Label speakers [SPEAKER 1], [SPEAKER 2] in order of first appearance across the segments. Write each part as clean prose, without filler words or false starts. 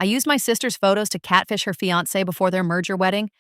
[SPEAKER 1] I used my sister's photos to catfish her fiance before their merger wedding,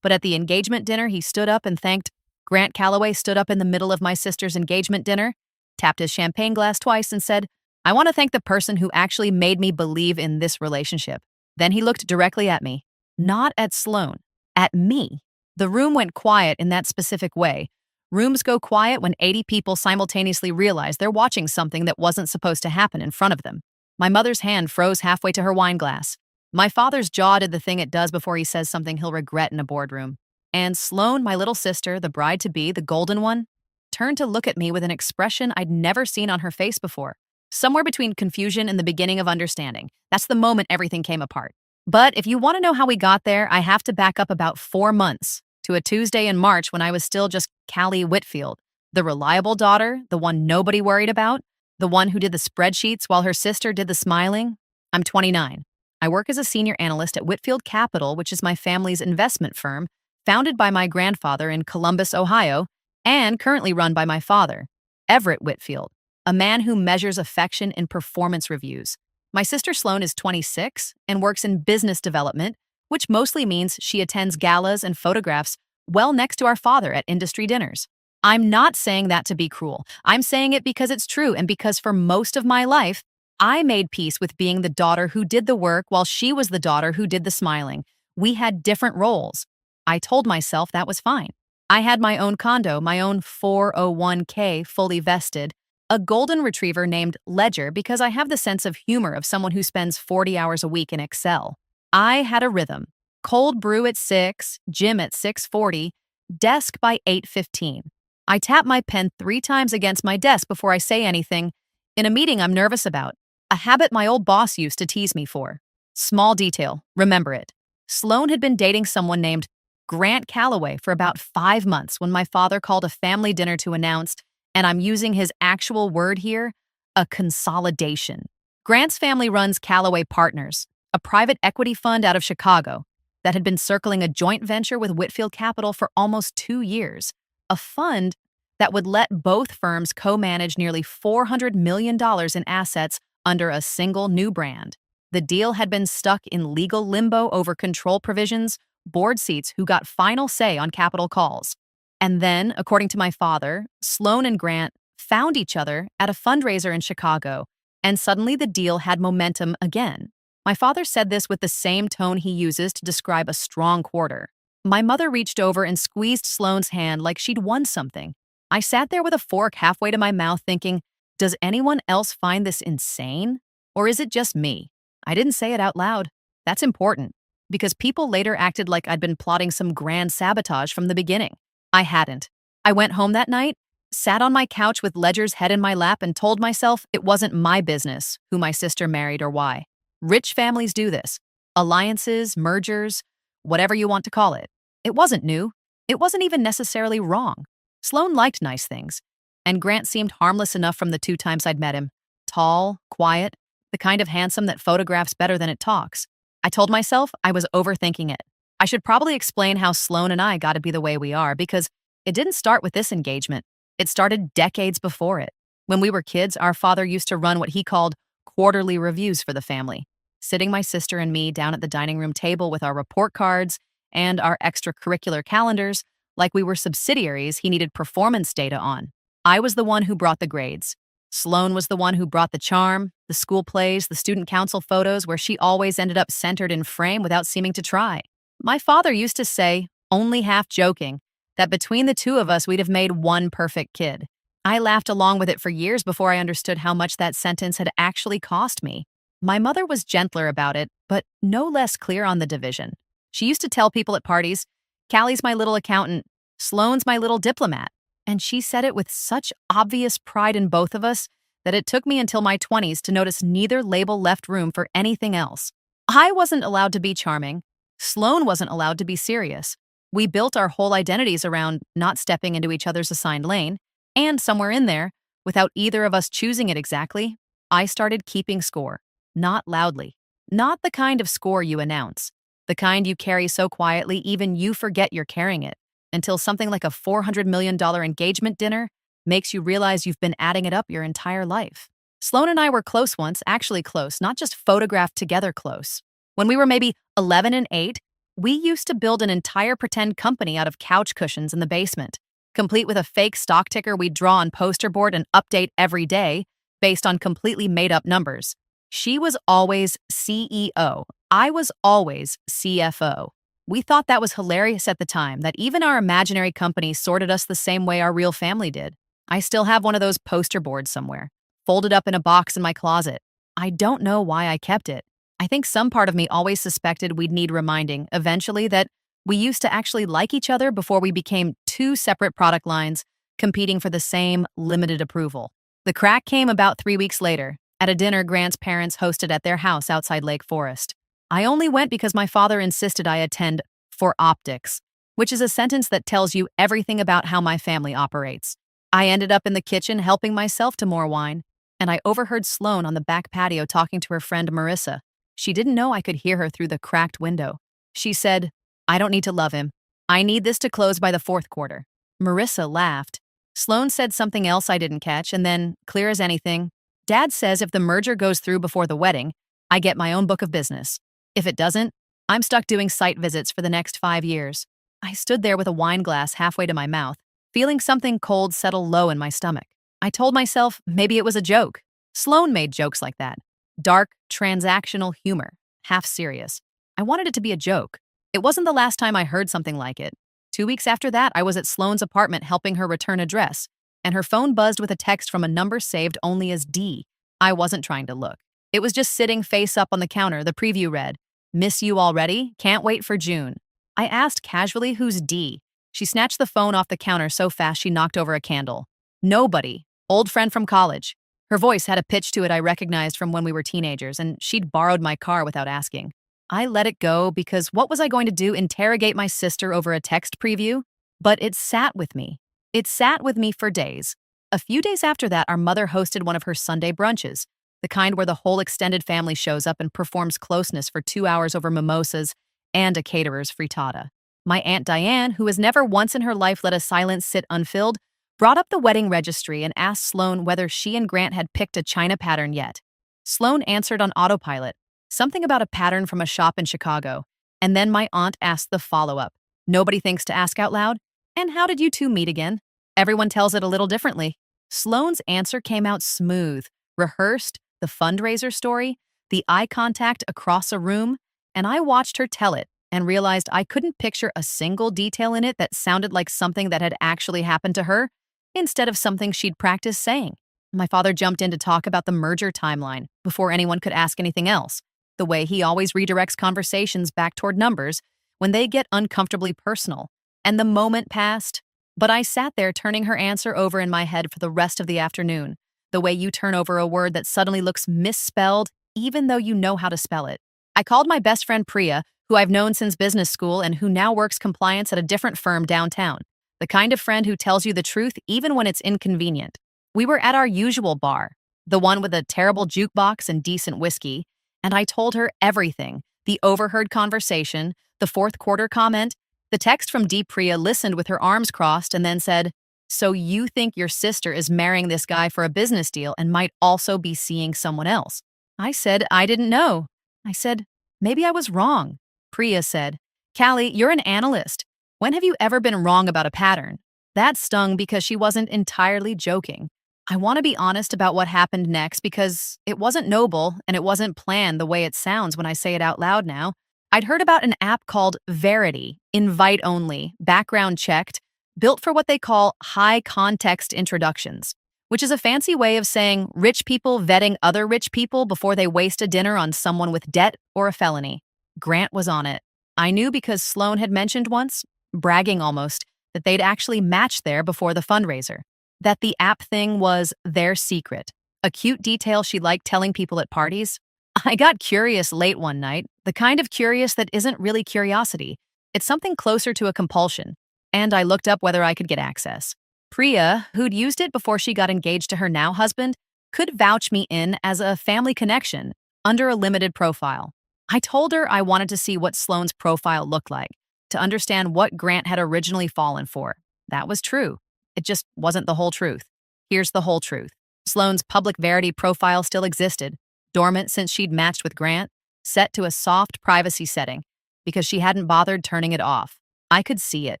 [SPEAKER 1] but at the engagement dinner, he stood up and thanked. Grant Calloway stood up in the middle of my sister's engagement dinner, tapped his champagne glass twice, and said, "I want to thank the person who actually made me believe in this relationship." Then he looked directly at me, not at Sloan, at me. The room went quiet in that specific way. Rooms go quiet when 80 people simultaneously realize they're watching something that wasn't supposed to happen in front of them. My mother's hand froze halfway to her wine glass. My father's jaw did the thing it does before he says something he'll regret in a boardroom. And Sloan, my little sister, the bride-to-be, the golden one, turned to look at me with an expression I'd never seen on her face before. Somewhere between confusion and the beginning of understanding. That's the moment everything came apart. But if you want to know how we got there, I have to back up about 4 months to a Tuesday in March when I was still just Callie Whitfield, the reliable daughter, the one nobody worried about, the one who did the spreadsheets while her sister did the smiling. I'm 29. I work as a senior analyst at Whitfield Capital, which is my family's investment firm, founded by my grandfather in Columbus, Ohio, and currently run by my father, Everett Whitfield, a man who measures affection in performance reviews. My sister Sloan is 26 and works in business development, which mostly means she attends galas and photographs well next to our father at industry dinners. I'm not saying that to be cruel. I'm saying it because it's true and because for most of my life, I made peace with being the daughter who did the work while she was the daughter who did the smiling. We had different roles. I told myself that was fine. I had my own condo, my own 401k fully vested, a golden retriever named Ledger because I have the sense of humor of someone who spends 40 hours a week in Excel. I had a rhythm. Cold brew at 6, gym at 6:40, desk by 8:15. I tap my pen 3 times against my desk before I say anything. In a meeting I'm nervous about, a habit my old boss used to tease me for. Small detail, remember it. Sloan had been dating someone named Grant Calloway for about 5 months when my father called a family dinner to announce, and I'm using his actual word here, a consolidation. Grant's family runs Calloway Partners, a private equity fund out of Chicago that had been circling a joint venture with Whitfield Capital for almost 2 years, a fund that would let both firms co-manage nearly $400 million in assets under a single new brand. The deal had been stuck in legal limbo over control provisions, board seats who got final say on capital calls. And then, according to my father, Sloan and Grant found each other at a fundraiser in Chicago, and suddenly the deal had momentum again. My father said this with the same tone he uses to describe a strong quarter. My mother reached over and squeezed Sloan's hand like she'd won something. I sat there with a fork halfway to my mouth thinking, does anyone else find this insane? Or is it just me? I didn't say it out loud. That's important, because people later acted like I'd been plotting some grand sabotage from the beginning. I hadn't. I went home that night, sat on my couch with Ledger's head in my lap and told myself it wasn't my business who my sister married or why. Rich families do this. Alliances, mergers, whatever you want to call it. It wasn't new. It wasn't even necessarily wrong. Sloan liked nice things, and Grant seemed harmless enough from the 2 times I'd met him. Tall, quiet, the kind of handsome that photographs better than it talks. I told myself I was overthinking it. I should probably explain how Sloan and I got to be the way we are because it didn't start with this engagement. It started decades before it. When we were kids, our father used to run what he called quarterly reviews for the family, sitting my sister and me down at the dining room table with our report cards and our extracurricular calendars like we were subsidiaries he needed performance data on. I was the one who brought the grades. Sloan was the one who brought the charm, the school plays, the student council photos where she always ended up centered in frame without seeming to try. My father used to say, only half joking, that between the 2 of us we'd have made one perfect kid. I laughed along with it for years before I understood how much that sentence had actually cost me. My mother was gentler about it, but no less clear on the division. She used to tell people at parties, Callie's my little accountant, Sloan's my little diplomat. And she said it with such obvious pride in both of us that it took me until my 20s to notice neither label left room for anything else. I wasn't allowed to be charming. Sloan wasn't allowed to be serious. We built our whole identities around not stepping into each other's assigned lane, and somewhere in there, without either of us choosing it exactly, I started keeping score. Not loudly. Not the kind of score you announce. The kind you carry so quietly even you forget you're carrying it, until something like a $400 million engagement dinner makes you realize you've been adding it up your entire life. Sloan and I were close once, actually close, not just photographed together close. When we were maybe 11 and 8, we used to build an entire pretend company out of couch cushions in the basement, complete with a fake stock ticker we'd draw on poster board and update every day based on completely made up numbers. She was always CEO. I was always CFO. We thought that was hilarious at the time, that even our imaginary company sorted us the same way our real family did. I still have one of those poster boards somewhere, folded up in a box in my closet. I don't know why I kept it. I think some part of me always suspected we'd need reminding, eventually, that we used to actually like each other before we became two separate product lines competing for the same limited approval. The crack came about 3 weeks later, at a dinner Grant's parents hosted at their house outside Lake Forest. I only went because my father insisted I attend for optics, which is a sentence that tells you everything about how my family operates. I ended up in the kitchen helping myself to more wine, and I overheard Sloane on the back patio talking to her friend Marissa. She didn't know I could hear her through the cracked window. She said, "I don't need to love him. I need this to close by the fourth quarter." Marissa laughed. Sloane said something else I didn't catch, and then, clear as anything, "Dad says if the merger goes through before the wedding, I get my own book of business. If it doesn't, I'm stuck doing site visits for the next 5 years." I stood there with a wine glass halfway to my mouth, feeling something cold settle low in my stomach. I told myself maybe it was a joke. Sloane made jokes like that. Dark, transactional humor, half serious. I wanted it to be a joke. It wasn't the last time I heard something like it. 2 weeks after that, I was at Sloane's apartment helping her return a dress, and her phone buzzed with a text from a number saved only as D. I wasn't trying to look. It was just sitting face up on the counter. The preview read, "Miss you already? Can't wait for June." I asked casually, "Who's D?" She snatched the phone off the counter so fast she knocked over a candle. "Nobody. Old friend from college." Her voice had a pitch to it I recognized from when we were teenagers, and she'd borrowed my car without asking. I let it go because what was I going to do, interrogate my sister over a text preview? But it sat with me. It sat with me for days. A few days after that, our mother hosted one of her Sunday brunches, the kind where the whole extended family shows up and performs closeness for 2 hours over mimosas and a caterer's frittata. My Aunt Diane, who has never once in her life let a silence sit unfilled, brought up the wedding registry and asked Sloane whether she and Grant had picked a china pattern yet. Sloane answered on autopilot, something about a pattern from a shop in Chicago, and then my aunt asked the follow-up. Nobody thinks to ask out loud? "And how did you two meet again?" Everyone tells it a little differently. Sloane's answer came out smooth, rehearsed, the fundraiser story, the eye contact across a room, and I watched her tell it and realized I couldn't picture a single detail in it that sounded like something that had actually happened to her, instead of something she'd practiced saying. My father jumped in to talk about the merger timeline before anyone could ask anything else, the way he always redirects conversations back toward numbers when they get uncomfortably personal. And the moment passed, but I sat there turning her answer over in my head for the rest of the afternoon, the way you turn over a word that suddenly looks misspelled even though you know how to spell it. I called my best friend Priya, who I've known since business school and who now works compliance at a different firm downtown, the kind of friend who tells you the truth even when it's inconvenient. We were at our usual bar, the one with a terrible jukebox and decent whiskey, and I told her everything, the overheard conversation, the fourth quarter comment. The text from D. Priya listened with her arms crossed and then said, "So you think your sister is marrying this guy for a business deal and might also be seeing someone else?" I said I didn't know. I said, "Maybe I was wrong." Priya said, "Callie, you're an analyst. When have you ever been wrong about a pattern?" That stung because she wasn't entirely joking. I want to be honest about what happened next because it wasn't noble and it wasn't planned the way it sounds when I say it out loud now. I'd heard about an app called Verity, invite only, background checked, built for what they call high context introductions, which is a fancy way of saying rich people vetting other rich people before they waste a dinner on someone with debt or a felony. Grant was on it. I knew because Sloane had mentioned once, bragging almost, that they'd actually matched there before the fundraiser. That the app thing was their secret, a cute detail she liked telling people at parties. I got curious late one night, the kind of curious that isn't really curiosity. It's something closer to a compulsion, and I looked up whether I could get access. Priya, who'd used it before she got engaged to her now husband, could vouch me in as a family connection under a limited profile. I told her I wanted to see what Sloane's profile looked like, to understand what Grant had originally fallen for. That was true. It just wasn't the whole truth. Here's the whole truth. Sloane's public Verity profile still existed, dormant since she'd matched with Grant, set to a soft privacy setting because she hadn't bothered turning it off. I could see it.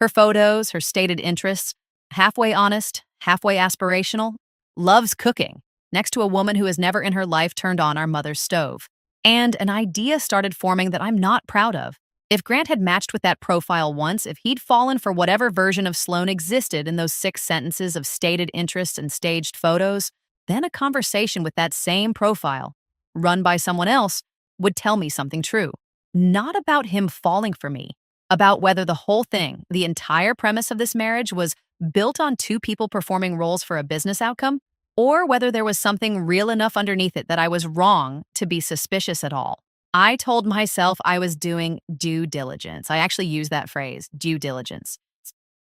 [SPEAKER 1] Her photos, her stated interests, halfway honest, halfway aspirational, loves cooking, next to a woman who has never in her life turned on our mother's stove. And an idea started forming that I'm not proud of. If Grant had matched with that profile once, if he'd fallen for whatever version of Sloane existed in those 6 sentences of stated interests and staged photos, then a conversation with that same profile, run by someone else, would tell me something true. Not about him falling for me, about whether the whole thing, the entire premise of this marriage was built on 2 people performing roles for a business outcome, or whether there was something real enough underneath it that I was wrong to be suspicious at all. I told myself I was doing due diligence. I actually use that phrase, due diligence.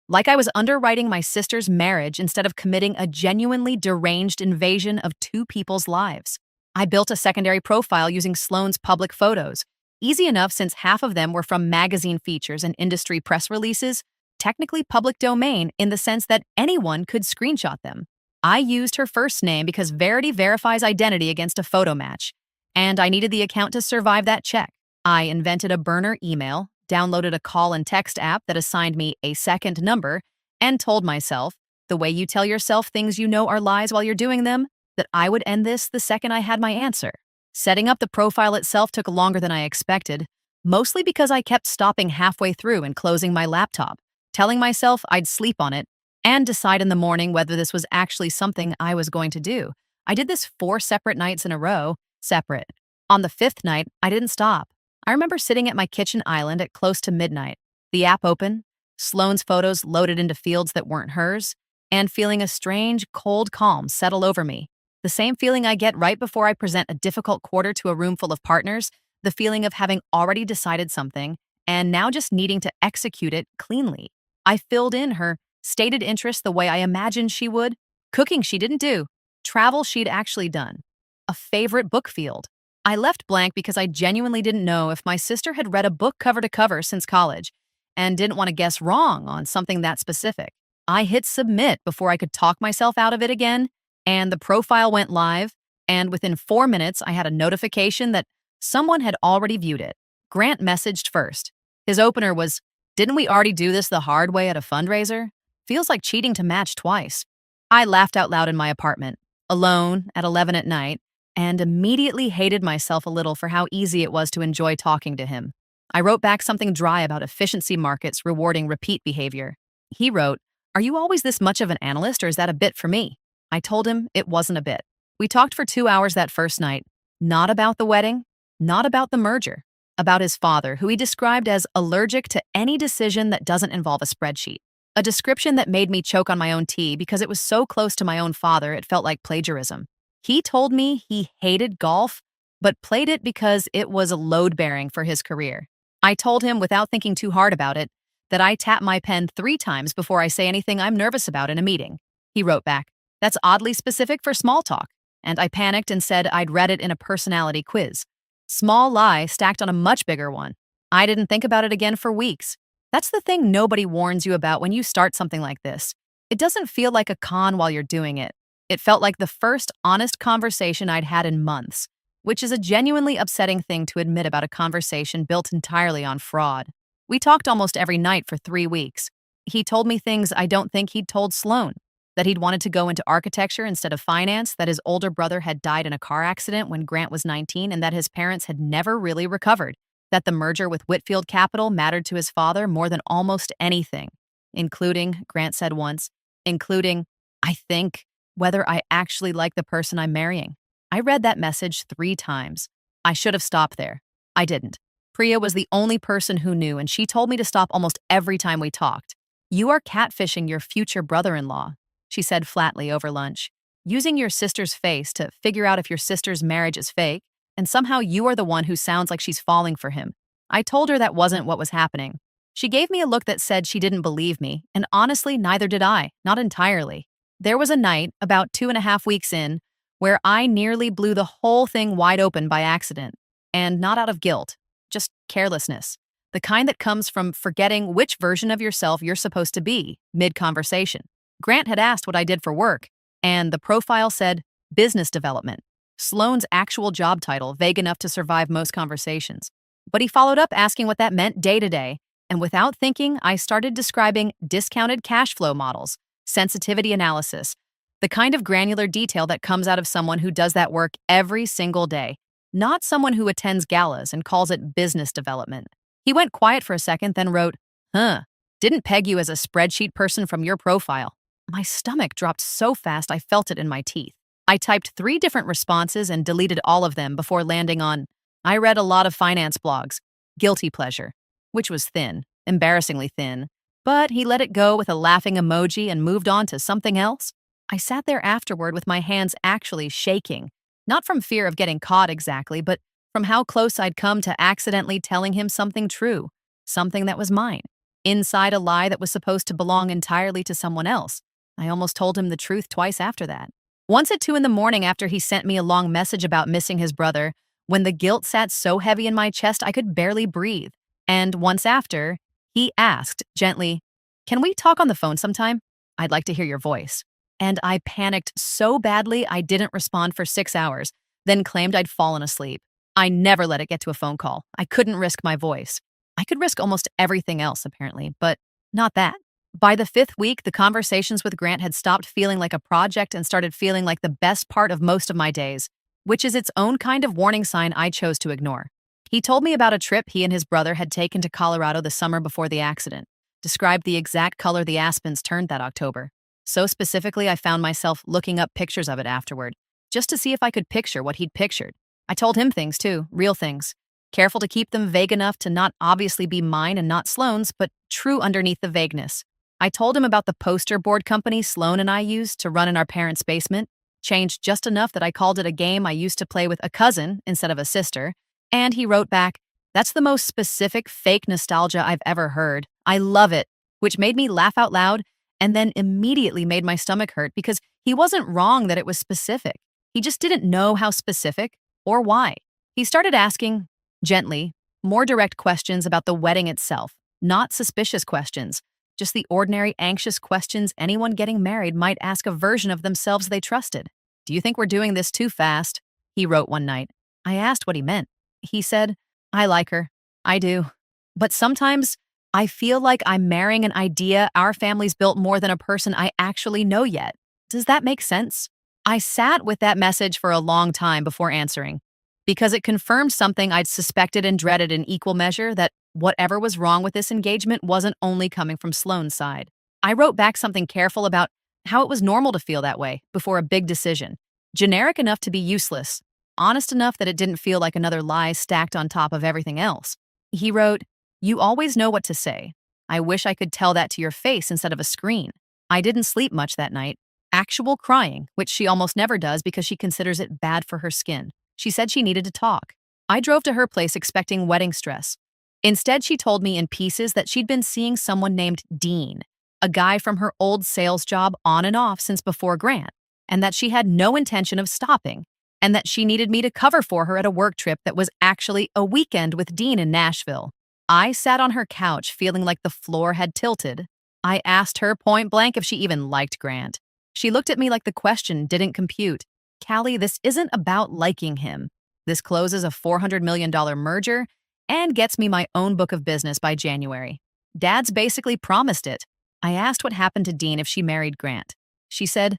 [SPEAKER 1] Like I was underwriting my sister's marriage instead of committing a genuinely deranged invasion of 2 people's lives. I built a secondary profile using Sloane's public photos. Easy enough since half of them were from magazine features and industry press releases, technically public domain in the sense that anyone could screenshot them. I used her first name because Verity verifies identity against a photo match, and I needed the account to survive that check. I invented a burner email, downloaded a call and text app that assigned me a second number, and told myself, the way you tell yourself things you know are lies while you're doing them, that I would end this the second I had my answer. Setting up the profile itself took longer than I expected, mostly because I kept stopping halfway through and closing my laptop, telling myself I'd sleep on it, and decide in the morning whether this was actually something I was going to do. I did this 4 separate nights in a row, separate. On the 5th night, I didn't stop. I remember sitting at my kitchen island at close to midnight, the app open, Sloane's photos loaded into fields that weren't hers, and feeling a strange, cold calm settle over me. The same feeling I get right before I present a difficult quarter to a room full of partners, the feeling of having already decided something and now just needing to execute it cleanly. I filled in her stated interests the way I imagined she would. Cooking she didn't do. Travel she'd actually done. A favorite book field. I left blank because I genuinely didn't know if my sister had read a book cover to cover since college and didn't want to guess wrong on something that specific. I hit submit before I could talk myself out of it again, and the profile went live, and within 4 minutes I had a notification that someone had already viewed it. Grant messaged first. His opener was, "Didn't we already do this the hard way at a fundraiser? Feels like cheating to match twice." I laughed out loud in my apartment, alone at 11 at night, and immediately hated myself a little for how easy it was to enjoy talking to him. I wrote back something dry about efficiency markets rewarding repeat behavior. He wrote, "Are you always this much of an analyst, or is that a bit for me?" I told him it wasn't a bit. We talked for 2 hours that first night, not about the wedding, not about the merger, about his father, who he described as allergic to any decision that doesn't involve a spreadsheet. A description that made me choke on my own tea because it was so close to my own father it felt like plagiarism. He told me he hated golf, but played it because it was load-bearing for his career. I told him, without thinking too hard about it, that I tap my pen 3 times before I say anything I'm nervous about in a meeting. He wrote back, "That's oddly specific for small talk," and I panicked and said I'd read it in a personality quiz. Small lie stacked on a much bigger one. I didn't think about it again for weeks. That's the thing nobody warns you about when you start something like this. It doesn't feel like a con while you're doing it. It felt like the first honest conversation I'd had in months, which is a genuinely upsetting thing to admit about a conversation built entirely on fraud. We talked almost every night for 3 weeks. He told me things I don't think he'd told Sloane, that he'd wanted to go into architecture instead of finance, that his older brother had died in a car accident when Grant was 19, and that his parents had never really recovered, that the merger with Whitfield Capital mattered to his father more than almost anything, including, Grant said once, including, I think, whether I actually like the person I'm marrying. I read that message 3 times. I should have stopped there. I didn't. Priya was the only person who knew, and she told me to stop almost every time we talked. "You are catfishing your future brother-in-law," she said flatly over lunch, "using your sister's face to figure out if your sister's marriage is fake, and somehow you are the one who sounds like she's falling for him." I told her that wasn't what was happening. She gave me a look that said she didn't believe me, and honestly, neither did I, not entirely. There was a night, about 2.5 weeks in, where I nearly blew the whole thing wide open by accident, and not out of guilt, just carelessness. The kind that comes from forgetting which version of yourself you're supposed to be, mid-conversation. Grant had asked what I did for work, and the profile said business development. Sloane's actual job title, vague enough to survive most conversations. But he followed up asking what that meant day to day, and without thinking, I started describing discounted cash flow models, sensitivity analysis, the kind of granular detail that comes out of someone who does that work every single day, not someone who attends galas and calls it business development. He went quiet for a second, then wrote, didn't peg you as a spreadsheet person from your profile. My stomach dropped so fast I felt it in my teeth. I typed 3 different responses and deleted all of them before landing on, I read a lot of finance blogs. Guilty pleasure, which was thin, embarrassingly thin. But he let it go with a laughing emoji and moved on to something else. I sat there afterward with my hands actually shaking, not from fear of getting caught exactly, but from how close I'd come to accidentally telling him something true, something that was mine, inside a lie that was supposed to belong entirely to someone else. I almost told him the truth twice after that. Once at 2 a.m. after he sent me a long message about missing his brother, when the guilt sat so heavy in my chest I could barely breathe. And once after, he asked gently, "Can we talk on the phone sometime? I'd like to hear your voice." And I panicked so badly I didn't respond for 6 hours, then claimed I'd fallen asleep. I never let it get to a phone call. I couldn't risk my voice. I could risk almost everything else, apparently, but not that. By the 5th week, the conversations with Grant had stopped feeling like a project and started feeling like the best part of most of my days, which is its own kind of warning sign I chose to ignore. He told me about a trip he and his brother had taken to Colorado the summer before the accident, described the exact color the aspens turned that October. So specifically, I found myself looking up pictures of it afterward, just to see if I could picture what he'd pictured. I told him things too, real things. Careful to keep them vague enough to not obviously be mine and not Sloane's, but true underneath the vagueness. I told him about the poster board company Sloane and I used to run in our parents' basement, changed just enough that I called it a game I used to play with a cousin instead of a sister, and he wrote back, "That's the most specific fake nostalgia I've ever heard. I love it," which made me laugh out loud and then immediately made my stomach hurt because he wasn't wrong that it was specific. He just didn't know how specific or why. He started asking, gently, more direct questions about the wedding itself, not suspicious questions, just the ordinary anxious questions anyone getting married might ask a version of themselves they trusted. "Do you think we're doing this too fast?" he wrote one night. I asked what he meant. He said, "I like her. I do. But sometimes I feel like I'm marrying an idea our family's built more than a person I actually know yet. Does that make sense?" I sat with that message for a long time before answering, because it confirmed something I'd suspected and dreaded in equal measure, that whatever was wrong with this engagement wasn't only coming from Sloane's side. I wrote back something careful about how it was normal to feel that way before a big decision, generic enough to be useless, honest enough that it didn't feel like another lie stacked on top of everything else. He wrote, "You always know what to say. I wish I could tell that to your face instead of a screen. I didn't sleep much that night. Actual crying, which she almost never does because she considers it bad for her skin. She said she needed to talk. I drove to her place expecting wedding stress. Instead, she told me in pieces that she'd been seeing someone named Dean, a guy from her old sales job on and off since before Grant, and that she had no intention of stopping, and that she needed me to cover for her at a work trip that was actually a weekend with Dean in Nashville. I sat on her couch feeling like the floor had tilted. I asked her point blank if she even liked Grant. She looked at me like the question didn't compute. "Callie, this isn't about liking him. This closes a $400 million merger and gets me my own book of business by January. Dad's basically promised it." I asked what happened to Dean if she married Grant. She said,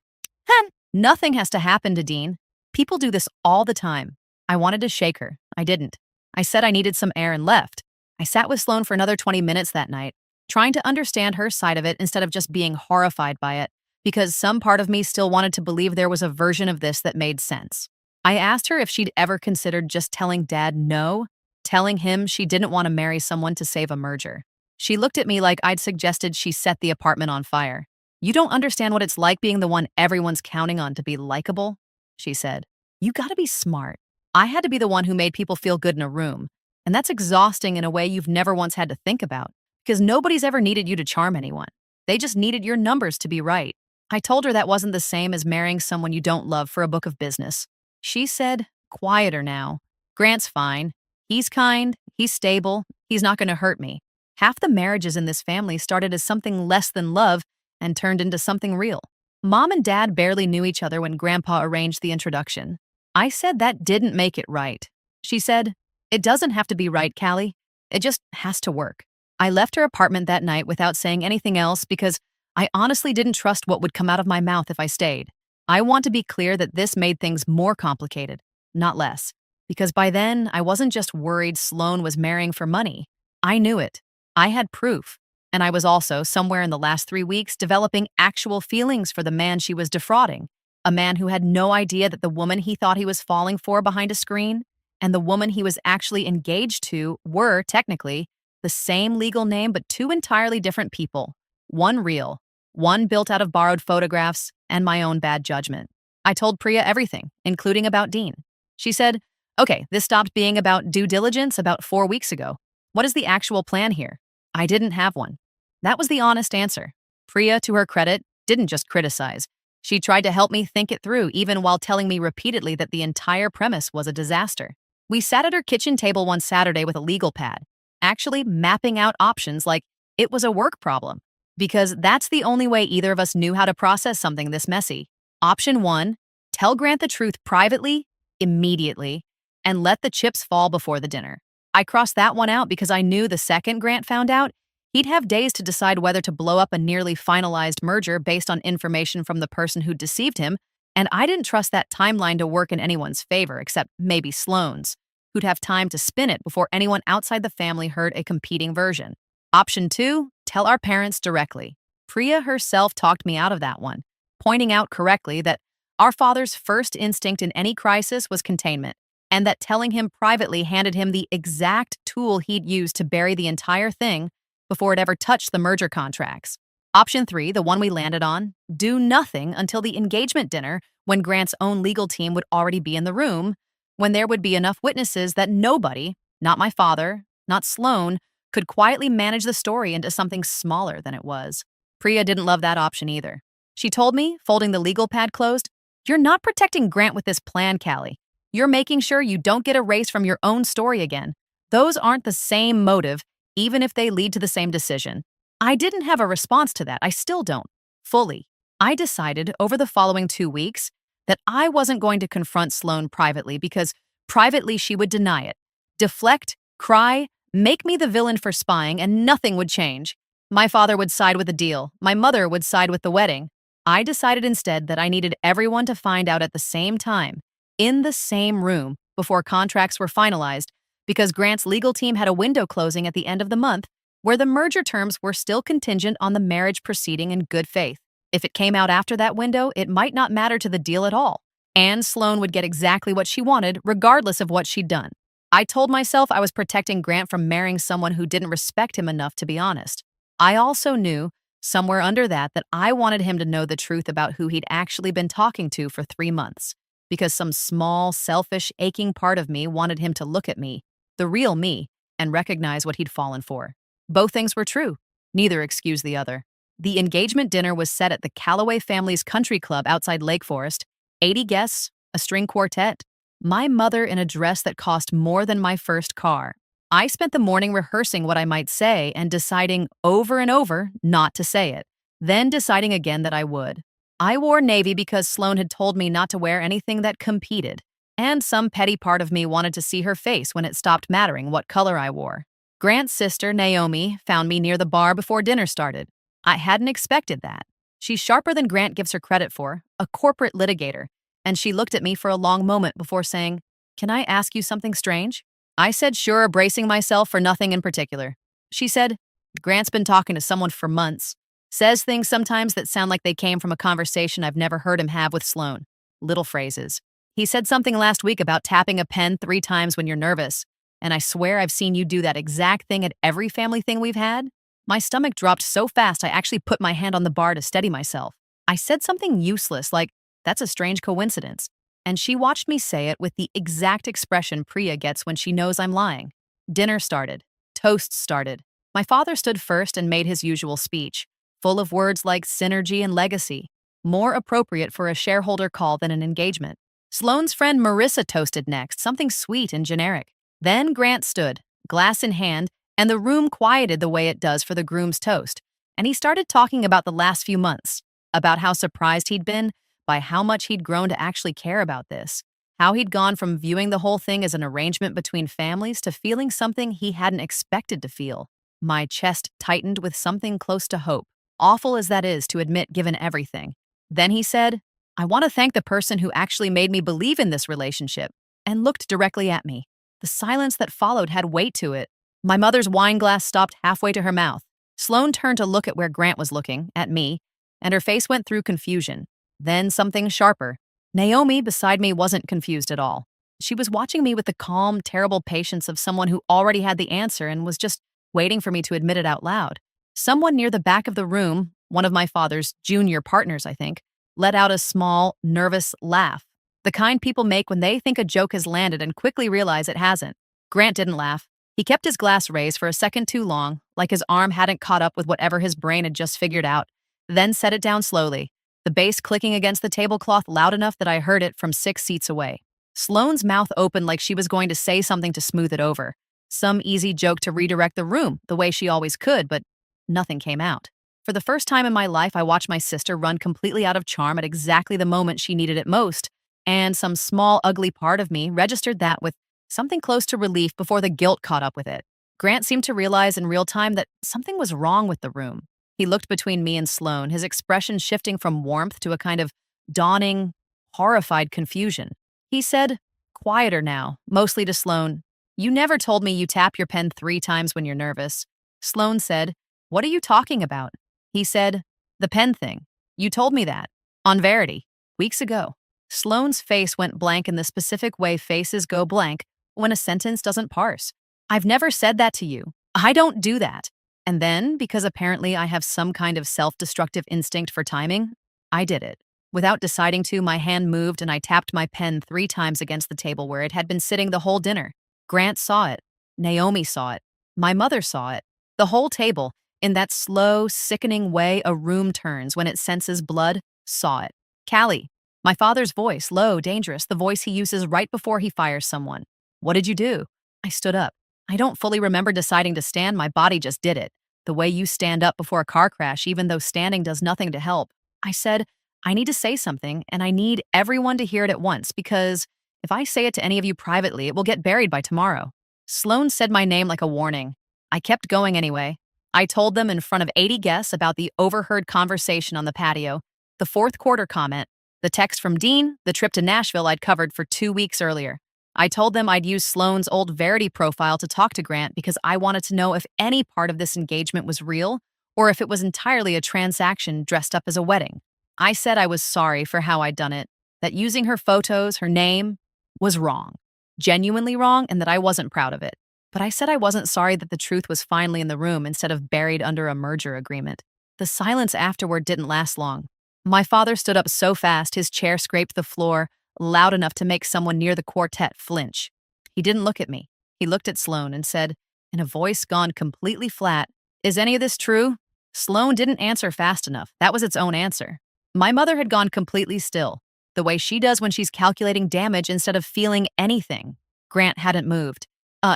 [SPEAKER 1] "Nothing has to happen to Dean. People do this all the time." I wanted to shake her. I didn't. I said I needed some air and left. I sat with Sloane for another 20 minutes that night, trying to understand her side of it instead of just being horrified by it, because some part of me still wanted to believe there was a version of this that made sense. I asked her if she'd ever considered just telling Dad no, telling him she didn't want to marry someone to save a merger. She looked at me like I'd suggested she set the apartment on fire. "You don't understand what it's like being the one everyone's counting on to be likable," she said. "You gotta be smart. I had to be the one who made people feel good in a room, and that's exhausting in a way you've never once had to think about, because nobody's ever needed you to charm anyone. They just needed your numbers to be right." I told her that wasn't the same as marrying someone you don't love for a book of business. She said, quieter now, "Grant's fine. He's kind, he's stable, he's not going to hurt me." Half the marriages in this family started as something less than love and turned into something real. Mom and Dad barely knew each other when Grandpa arranged the introduction. I said that didn't make it right. She said, "It doesn't have to be right, Callie. It just has to work." I left her apartment that night without saying anything else because I honestly didn't trust what would come out of my mouth if I stayed. I want to be clear that this made things more complicated, not less. Because by then, I wasn't just worried Sloan was marrying for money. I knew it. I had proof. And I was also, somewhere in the last 3 weeks, developing actual feelings for the man she was defrauding. A man who had no idea that the woman he thought he was falling for behind a screen and the woman he was actually engaged to were, technically, the same legal name but two entirely different people. One real, one built out of borrowed photographs and my own bad judgment. I told Priya everything, including about Dean. She said, "Okay, this stopped being about due diligence about 4 weeks ago. What is the actual plan here?" I didn't have one. That was the honest answer. Priya, to her credit, didn't just criticize. She tried to help me think it through, even while telling me repeatedly that the entire premise was a disaster. We sat at her kitchen table one Saturday with a legal pad, actually mapping out options like it was a work problem, because that's the only way either of us knew how to process something this messy. Option 1, tell Grant the truth privately, immediately, and let the chips fall before the dinner. I crossed that one out because I knew the second Grant found out, he'd have days to decide whether to blow up a nearly finalized merger based on information from the person who deceived him, and I didn't trust that timeline to work in anyone's favor, except maybe Sloane's, who'd have time to spin it before anyone outside the family heard a competing version. Option 2, tell our parents directly. Priya herself talked me out of that one, pointing out correctly that our father's first instinct in any crisis was containment, and that telling him privately handed him the exact tool he'd use to bury the entire thing before it ever touched the merger contracts. Option 3, the one we landed on, do nothing until the engagement dinner when Grant's own legal team would already be in the room, when there would be enough witnesses that nobody, not my father, not Sloan, could quietly manage the story into something smaller than it was. Priya didn't love that option either. She told me, folding the legal pad closed, "You're not protecting Grant with this plan, Callie. You're making sure you don't get erased from your own story again. Those aren't the same motive, even if they lead to the same decision." I didn't have a response to that. I still don't. Fully. I decided over the following 2 weeks that I wasn't going to confront Sloan privately because privately she would deny it, deflect, cry, make me the villain for spying, and nothing would change. My father would side with the deal. My mother would side with the wedding. I decided instead that I needed everyone to find out at the same time, in the same room, before contracts were finalized, because Grant's legal team had a window closing at the end of the month where the merger terms were still contingent on the marriage proceeding in good faith. If it came out after that window, it might not matter to the deal at all. And Sloan would get exactly what she wanted, regardless of what she'd done. I told myself I was protecting Grant from marrying someone who didn't respect him enough to be honest. I also knew, somewhere under that I wanted him to know the truth about who he'd actually been talking to for 3 months, because some small, selfish, aching part of me wanted him to look at me, the real me, and recognize what he'd fallen for. Both things were true. Neither excused the other. The engagement dinner was set at the Calloway family's country club outside Lake Forest. 80 guests, a string quartet, my mother in a dress that cost more than my first car. I spent the morning rehearsing what I might say and deciding over and over not to say it, then deciding again that I would. I wore navy because Sloan had told me not to wear anything that competed, and some petty part of me wanted to see her face when it stopped mattering what color I wore. Grant's sister, Naomi, found me near the bar before dinner started. I hadn't expected that. She's sharper than Grant gives her credit for, a corporate litigator, and she looked at me for a long moment before saying, "Can I ask you something strange?" I said sure, bracing myself for nothing in particular. She said, "Grant's been talking to someone for months. Says things sometimes that sound like they came from a conversation I've never heard him have with Sloan. Little phrases. He said something last week about tapping a pen 3 times when you're nervous. And I swear I've seen you do that exact thing at every family thing we've had." My stomach dropped so fast I actually put my hand on the bar to steady myself. I said something useless like, "That's a strange coincidence." And she watched me say it with the exact expression Priya gets when she knows I'm lying. Dinner started. Toasts started. My father stood first and made his usual speech, full of words like synergy and legacy, more appropriate for a shareholder call than an engagement. Sloane's friend Marissa toasted next, something sweet and generic. Then Grant stood, glass in hand, and the room quieted the way it does for the groom's toast, and he started talking about the last few months, about how surprised he'd been by how much he'd grown to actually care about this, How he'd gone from viewing the whole thing as an arrangement between families to feeling something he hadn't expected to feel. My chest tightened with something close to hope, awful as that is to admit given everything. Then he said, I want to thank the person who actually made me believe in this relationship, and looked directly at me. The silence that followed had weight to it. My mother's wine glass stopped halfway to her mouth. Sloane turned to look at where Grant was looking, at me, and her face went through confusion. Then something sharper. Naomi, beside me, wasn't confused at all. She was watching me with the calm, terrible patience of someone who already had the answer and was just waiting for me to admit it out loud. Someone near the back of the room, one of my father's junior partners, I think, let out a small, nervous laugh. The kind people make when they think a joke has landed and quickly realize it hasn't. Grant didn't laugh. He kept his glass raised for a second too long, like his arm hadn't caught up with whatever his brain had just figured out, then set it down slowly, the bass clicking against the tablecloth loud enough that I heard it from 6 seats away. Sloane's mouth opened like she was going to say something to smooth it over. Some easy joke to redirect the room, the way she always could, but nothing came out. For the first time in my life, I watched my sister run completely out of charm at exactly the moment she needed it most, and some small, ugly part of me registered that with something close to relief before the guilt caught up with it. Grant seemed to realize in real time that something was wrong with the room. He looked between me and Sloane, his expression shifting from warmth to a kind of dawning, horrified confusion. He said, quieter now, mostly to Sloane, You never told me you tap your pen 3 times when you're nervous. Sloane said, What are you talking about? He said, The pen thing. You told me that. On Verity. Weeks ago. Sloane's face went blank in the specific way faces go blank when a sentence doesn't parse. I've never said that to you. I don't do that. And then, because apparently I have some kind of self-destructive instinct for timing, I did it. Without deciding to, my hand moved and I tapped my pen 3 times against the table where it had been sitting the whole dinner. Grant saw it. Naomi saw it. My mother saw it. The whole table, in that slow, sickening way a room turns when it senses blood, saw it. Callie, my father's voice, low, dangerous, the voice he uses right before he fires someone. What did you do? I stood up. I don't fully remember deciding to stand, my body just did it. The way you stand up before a car crash, even though standing does nothing to help. I said, I need to say something, and I need everyone to hear it at once, because if I say it to any of you privately, it will get buried by tomorrow. Sloane said my name like a warning. I kept going anyway. I told them in front of 80 guests about the overheard conversation on the patio, the fourth quarter comment, the text from Dean, the trip to Nashville I'd covered for 2 weeks earlier. I told them I'd use Sloane's old Verity profile to talk to Grant because I wanted to know if any part of this engagement was real or if it was entirely a transaction dressed up as a wedding. I said I was sorry for how I'd done it, that using her photos, her name, was wrong, genuinely wrong, and that I wasn't proud of it. But I said I wasn't sorry that the truth was finally in the room instead of buried under a merger agreement. The silence afterward didn't last long. My father stood up so fast his chair scraped the floor, loud enough to make someone near the quartet flinch. He didn't look at me. He looked at Sloane and said, in a voice gone completely flat, Is any of this true? Sloane didn't answer fast enough. That was its own answer. My mother had gone completely still, the way she does when she's calculating damage instead of feeling anything. Grant hadn't moved.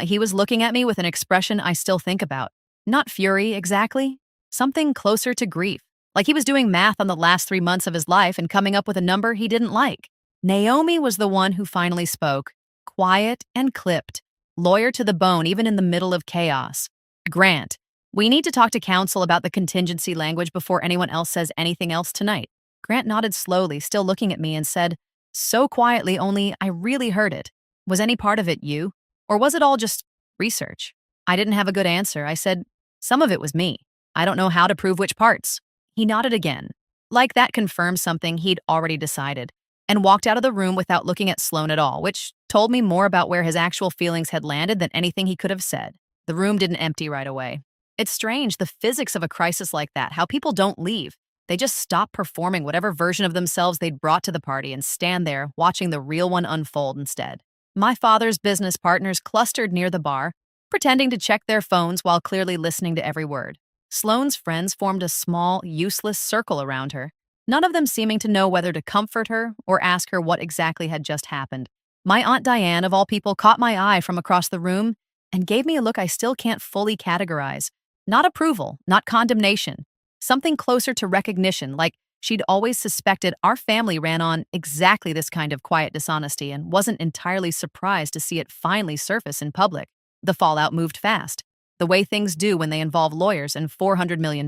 [SPEAKER 1] He was looking at me with an expression I still think about. Not fury, exactly. Something closer to grief. Like he was doing math on the last 3 months of his life and coming up with a number he didn't like. Naomi was the one who finally spoke, quiet and clipped, lawyer to the bone even in the middle of chaos. Grant, we need to talk to counsel about the contingency language before anyone else says anything else tonight. Grant nodded slowly, still looking at me, and said, so quietly only I really heard it. Was any part of it you? Or was it all just research? I didn't have a good answer. I said, some of it was me. I don't know how to prove which parts. He nodded again, like that confirmed something he'd already decided, and walked out of the room without looking at Sloane at all, which told me more about where his actual feelings had landed than anything he could have said. The room didn't empty right away. It's strange, the physics of a crisis like that, how people don't leave. They just stop performing whatever version of themselves they'd brought to the party and stand there, watching the real one unfold instead. My father's business partners clustered near the bar, pretending to check their phones while clearly listening to every word. Sloane's friends formed a small, useless circle around her, none of them seeming to know whether to comfort her or ask her what exactly had just happened. My Aunt Diane, of all people, caught my eye from across the room and gave me a look I still can't fully categorize. Not approval, not condemnation. Something closer to recognition, like She'd always suspected our family ran on exactly this kind of quiet dishonesty and wasn't entirely surprised to see it finally surface in public. The fallout moved fast, the way things do when they involve lawyers and $400 million.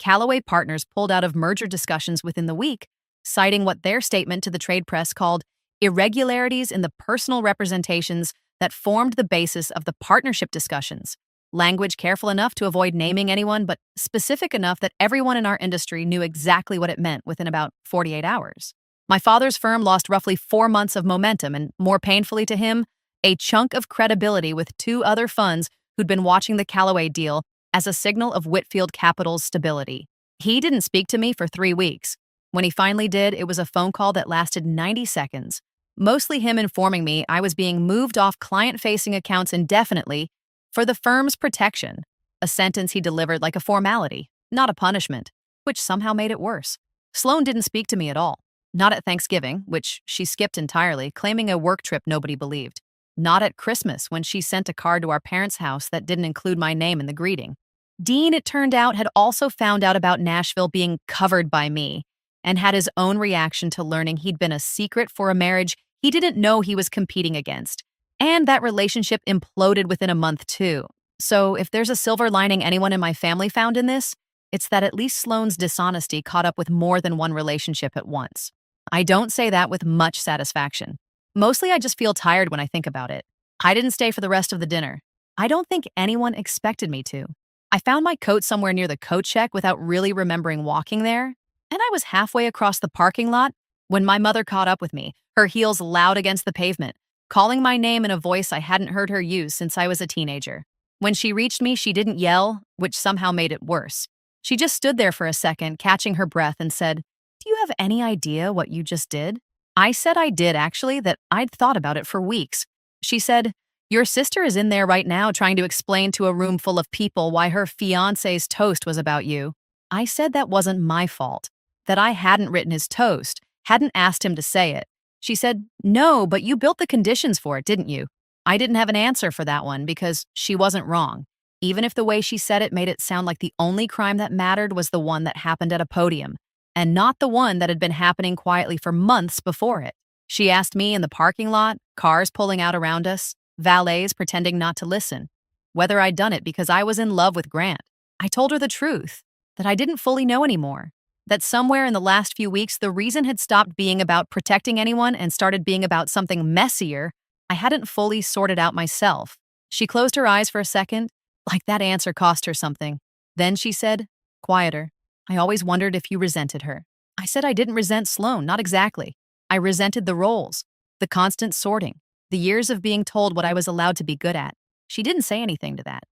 [SPEAKER 1] Callaway Partners pulled out of merger discussions within the week, citing what their statement to the trade press called irregularities in the personal representations that formed the basis of the partnership discussions. Language careful enough to avoid naming anyone, but specific enough that everyone in our industry knew exactly what it meant within about 48 hours. My father's firm lost roughly 4 months of momentum and, more painfully to him, a chunk of credibility with two other funds who'd been watching the Callaway deal as a signal of Whitfield Capital's stability. He didn't speak to me for 3 weeks. When he finally did, it was a phone call that lasted 90 seconds. Mostly him informing me I was being moved off client-facing accounts indefinitely for the firm's protection, a sentence he delivered like a formality, not a punishment, which somehow made it worse. Sloan didn't speak to me at all. Not at Thanksgiving, which she skipped entirely, claiming a work trip nobody believed. Not at Christmas, when she sent a card to our parents' house that didn't include my name in the greeting. Dean, it turned out, had also found out about Nashville being covered by me and had his own reaction to learning he'd been a secret for a marriage he didn't know he was competing against. And that relationship imploded within a month, too. So if there's a silver lining anyone in my family found in this, it's that at least Sloane's dishonesty caught up with more than one relationship at once. I don't say that with much satisfaction. Mostly I just feel tired when I think about it. I didn't stay for the rest of the dinner. I don't think anyone expected me to. I found my coat somewhere near the coat check without really remembering walking there, and I was halfway across the parking lot when my mother caught up with me, her heels loud against the pavement, calling my name in a voice I hadn't heard her use since I was a teenager. When she reached me, she didn't yell, which somehow made it worse. She just stood there for a second, catching her breath, and said, "Do you have any idea what you just did?" I said I did, actually, that I'd thought about it for weeks. She said, "Your sister is in there right now trying to explain to a room full of people why her fiance's toast was about you." I said that wasn't my fault, that I hadn't written his toast, hadn't asked him to say it. She said, "No, but you built the conditions for it, didn't you?" I didn't have an answer for that one because she wasn't wrong, even if the way she said it made it sound like the only crime that mattered was the one that happened at a podium, and not the one that had been happening quietly for months before it. She asked me in the parking lot, cars pulling out around us, valets pretending not to listen, whether I'd done it because I was in love with Grant. I told her the truth, that I didn't fully know anymore, that somewhere in the last few weeks the reason had stopped being about protecting anyone and started being about something messier I hadn't fully sorted out myself. She closed her eyes for a second, like that answer cost her something. Then she said, quieter, "I always wondered if you resented her." I said I didn't resent Sloan, not exactly. I resented the roles, the constant sorting, the years of being told what I was allowed to be good at. She didn't say anything to that.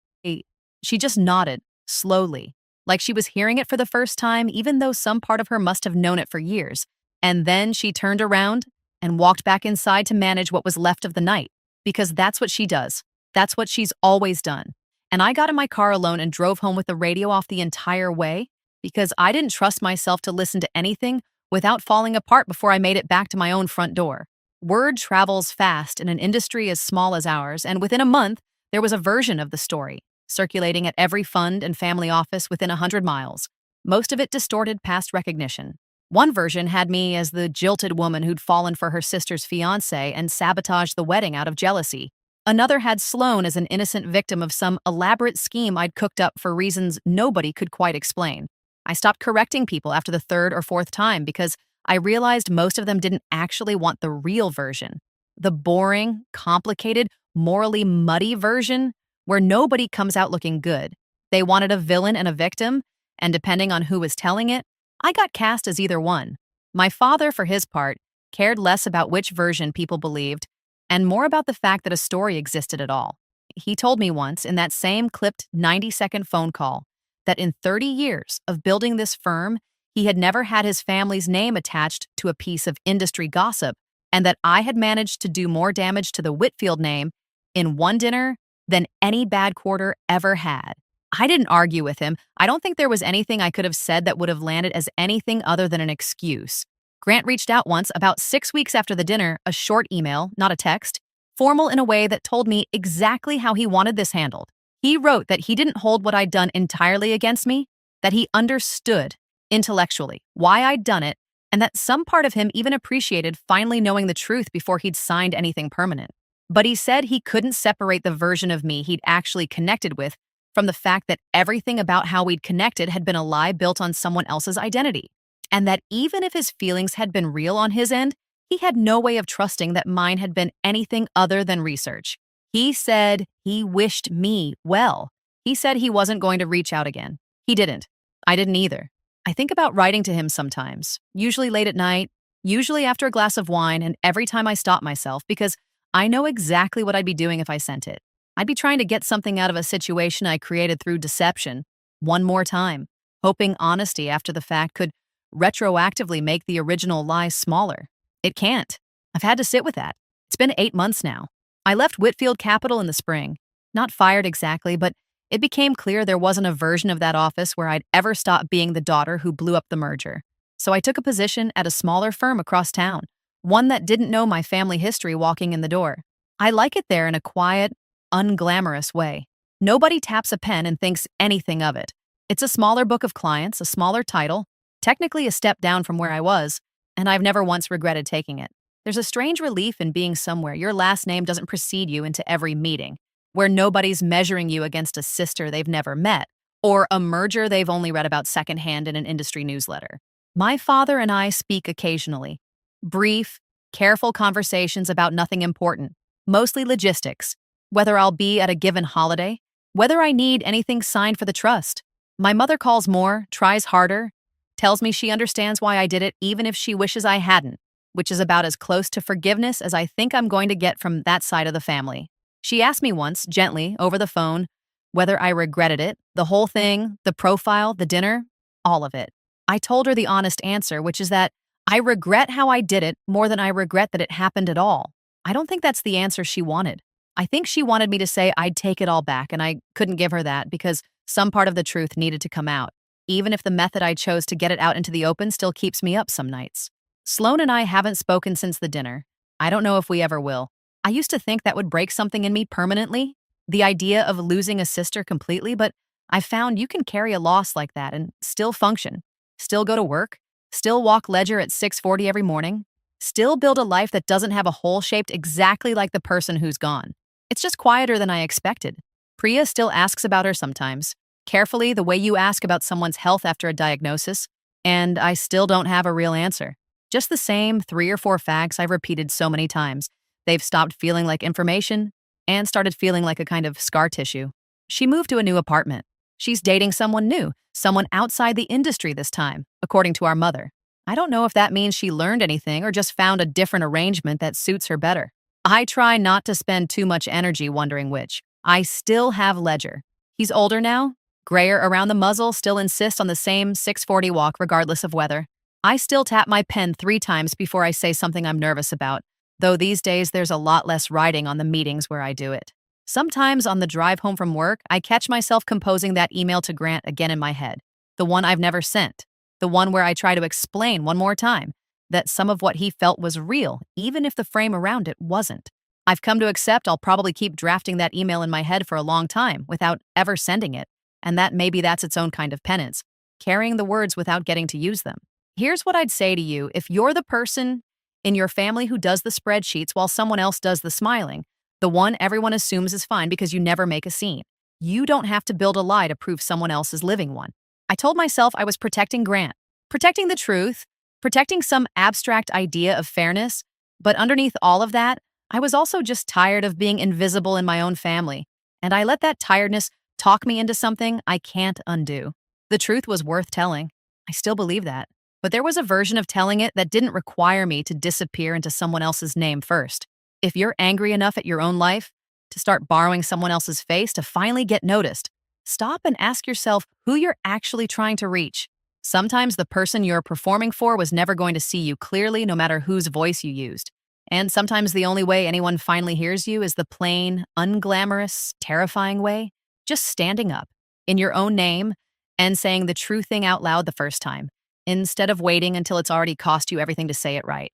[SPEAKER 1] She just nodded, slowly, like she was hearing it for the first time, even though some part of her must have known it for years. And then she turned around and walked back inside to manage what was left of the night, because that's what she does. That's what she's always done. And I got in my car alone and drove home with the radio off the entire way, because I didn't trust myself to listen to anything without falling apart before I made it back to my own front door. Word travels fast in an industry as small as ours, and within a month, there was a version of the story, circulating at every fund and family office within 100 miles, most of it distorted past recognition. One version had me as the jilted woman who'd fallen for her sister's fiance and sabotaged the wedding out of jealousy. Another had Sloan as an innocent victim of some elaborate scheme I'd cooked up for reasons nobody could quite explain. I stopped correcting people after the third or fourth time because I realized most of them didn't actually want the real version. The boring, complicated, morally muddy version where nobody comes out looking good. They wanted a villain and a victim, and depending on who was telling it, I got cast as either one. My father, for his part, cared less about which version people believed and more about the fact that a story existed at all. He told me once in that same clipped 90-second phone call that in 30 years of building this firm, he had never had his family's name attached to a piece of industry gossip, and that I had managed to do more damage to the Whitfield name in one dinner than any bad quarter ever had. I didn't argue with him. I don't think there was anything I could have said that would have landed as anything other than an excuse. Grant reached out once, about 6 weeks after the dinner, a short email, not a text, formal in a way that told me exactly how he wanted this handled. He wrote that he didn't hold what I'd done entirely against me, that he understood intellectually, why I'd done it, and that some part of him even appreciated finally knowing the truth before he'd signed anything permanent. But he said he couldn't separate the version of me he'd actually connected with from the fact that everything about how we'd connected had been a lie built on someone else's identity. And that even if his feelings had been real on his end, he had no way of trusting that mine had been anything other than research. He said he wished me well. He said he wasn't going to reach out again. He didn't. I didn't either. I think about writing to him sometimes, usually late at night, usually after a glass of wine, and every time I stop myself because I know exactly what I'd be doing if I sent it. I'd be trying to get something out of a situation I created through deception one more time, hoping honesty after the fact could retroactively make the original lie smaller. It can't. I've had to sit with that. It's been 8 months now. I left Whitfield Capital in the spring. Not fired exactly, but it became clear there wasn't a version of that office where I'd ever stop being the daughter who blew up the merger. So I took a position at a smaller firm across town, one that didn't know my family history walking in the door. I like it there in a quiet, unglamorous way. Nobody taps a pen and thinks anything of it. It's a smaller book of clients, a smaller title, technically a step down from where I was, and I've never once regretted taking it. There's a strange relief in being somewhere your last name doesn't precede you into every meeting, where nobody's measuring you against a sister they've never met, or a merger they've only read about secondhand in an industry newsletter. My father and I speak occasionally. Brief, careful conversations about nothing important, mostly logistics, whether I'll be at a given holiday, whether I need anything signed for the trust. My mother calls more, tries harder, tells me she understands why I did it even if she wishes I hadn't, which is about as close to forgiveness as I think I'm going to get from that side of the family. She asked me once, gently, over the phone, whether I regretted it, the whole thing, the profile, the dinner, all of it. I told her the honest answer, which is that I regret how I did it more than I regret that it happened at all. I don't think that's the answer she wanted. I think she wanted me to say I'd take it all back, and I couldn't give her that because some part of the truth needed to come out, even if the method I chose to get it out into the open still keeps me up some nights. Sloan and I haven't spoken since the dinner. I don't know if we ever will. I used to think that would break something in me permanently, the idea of losing a sister completely, but I found you can carry a loss like that and still function, still go to work, still walk Ledger at 6:40 every morning, still build a life that doesn't have a hole shaped exactly like the person who's gone. It's just quieter than I expected. Priya still asks about her sometimes, carefully the way you ask about someone's health after a diagnosis, and I still don't have a real answer. Just the same 3 or 4 facts I've repeated so many times. They've stopped feeling like information and started feeling like a kind of scar tissue. She moved to a new apartment. She's dating someone new, someone outside the industry this time, according to our mother. I don't know if that means she learned anything or just found a different arrangement that suits her better. I try not to spend too much energy wondering which. I still have Ledger. He's older now, grayer around the muzzle, still insists on the same 6:40 walk regardless of weather. I still tap my pen 3 times before I say something I'm nervous about, though these days there's a lot less writing on the meetings where I do it. Sometimes on the drive home from work, I catch myself composing that email to Grant again in my head, the one I've never sent, the one where I try to explain one more time that some of what he felt was real, even if the frame around it wasn't. I've come to accept I'll probably keep drafting that email in my head for a long time without ever sending it, and that maybe that's its own kind of penance, carrying the words without getting to use them. Here's what I'd say to you if you're the person in your family who does the spreadsheets while someone else does the smiling, the one everyone assumes is fine because you never make a scene. You don't have to build a lie to prove someone else is living one. I told myself I was protecting Grant, protecting the truth, protecting some abstract idea of fairness, but underneath all of that, I was also just tired of being invisible in my own family, and I let that tiredness talk me into something I can't undo. The truth was worth telling. I still believe that. But there was a version of telling it that didn't require me to disappear into someone else's name first. If you're angry enough at your own life to start borrowing someone else's face to finally get noticed, stop and ask yourself who you're actually trying to reach. Sometimes the person you're performing for was never going to see you clearly no matter whose voice you used. And sometimes the only way anyone finally hears you is the plain, unglamorous, terrifying way, just standing up in your own name and saying the true thing out loud the first time, instead of waiting until it's already cost you everything to say it right.